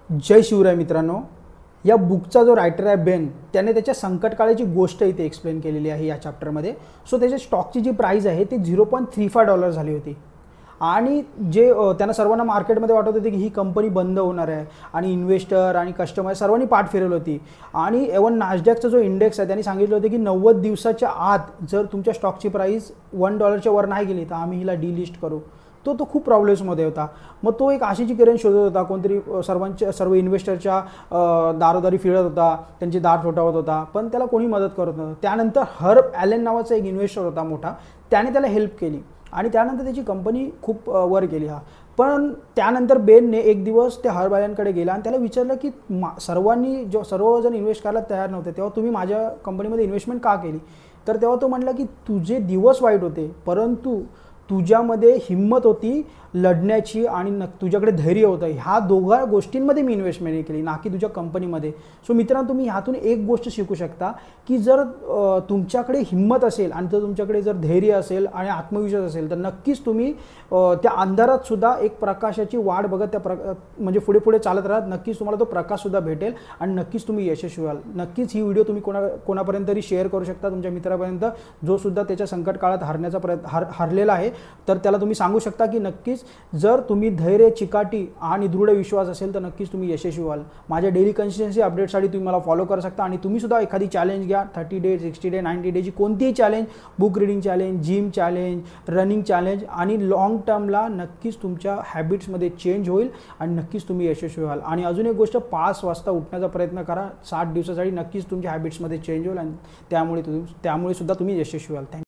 जय शिवराय मित्रांनो. या बुकचा जो रायटर आहे बेन, त्याने त्याच्या संकटकाळाची गोष्ट इथे एक्सप्लेन केलेली आहे या चॅप्टरमध्ये. सो त्याच्या स्टॉकची जी प्राइस आहे ती $0.35 झाली होती आणि जे त्यांना सर्वांना मार्केटमध्ये वाटत होते की ही कंपनी बंद होणार आहे आणि इन्व्हेस्टर आणि कस्टमर सर्वांनी पाठ फिरवली होती. आणि एवन नासडॅकचा जो इंडेक्स आहे त्यांनी सांगितलं होतं की 90 दिवसाच्या आत जर तुमच्या स्टॉकची प्राइस $1 वर नाही गेली तर आम्ही हिला डिलिस्ट करू. तो खूप प्रॉब्लेम्समध्ये होता. मग तो एक आशेची किरण शोधत होता. कोणतरी सर्व इन्व्हेस्टरच्या दारोदारी फिरत होता, त्यांचे दार ठोठावत होता, पण त्याला कोणी मदत करत नव्हतं. त्यानंतर हर्ब ॲलन नावाचा एक इन्व्हेस्टर होता मोठा, त्याने त्याला हेल्प केली आणि त्यानंतर त्याची कंपनी खूप वर गेली. पण त्यानंतर बेनने एक दिवस त्या हर्ब ॲलनकडे गेला आणि त्याला विचारलं की सर्वजण इन्व्हेस्ट करायला तयार नव्हते, तेव्हा तुम्ही माझ्या कंपनीमध्ये इन्व्हेस्टमेंट का केली? तर तेव्हा तो म्हटला की तुझे दिवस वाईट होते, परंतु तुझ्यामध्ये हिंमत होती लढण्याची आणि तुझ्याकडे धैर्य होतं. ह्या दोघा गोष्टींमध्ये मी इन्व्हेस्टमेंट केली, ना की तुझ्या कंपनीमध्ये. सो मित्रांनो, तुम्ही ह्यातून एक गोष्ट शिकू शकता की जर तुमच्याकडे हिंमत असेल आणि जर तुमच्याकडे जर धैर्य असेल आणि आत्मविश्वास असेल तर नक्कीच तुम्ही त्या अंधारात सुद्धा एक प्रकाशाची वाट बघत म्हणजे पुढे पुढे चालत राहत. नक्कीच तुम्हाला तो प्रकाशसुद्धा भेटेल आणि नक्कीच तुम्ही यशस्वी व्हाल. नक्कीच ही व्हिडिओ तुम्ही कोणापर्यंत तरी शेअर करू शकता, तुमच्या मित्रापर्यंत जो सुद्धा त्याच्या संकट काळात हरलेला आहे. तर त्याला तुम्ही सांगू शकता की नक्कीच जर तुम्ही धैर्य, चिकाटी आणि दृढ विश्वास असेल तर नक्कीच तुम्ही यशस्वी व्हाल. माझ्या डेली कन्सिस्टन्सी अपडेटसाठी तुम्ही मला फॉलो करू शकता आणि तुम्ही सुद्धा एखादी चॅलेंज घ्या. 30 डे, 60 डे, 90 डेची कोणतीही challenge, book reading challenge, gym challenge, running challenge आणि लॉंग टर्मला नक्कीच तुमच्या हॅबिट्समध्ये चेंज होईल आणि नक्कीच तुम्ही यशस्वी व्हाल. आणि अजून एक गोष्ट, 5 वाजता उठण्याचा प्रयत्न करा. 60 दिवसासाठी नक्कीच तुमच्या हॅबिट्समध्ये चेंज होईल आणि त्यामुळे सुद्धा तुम्ही यशस्वी व्हाल.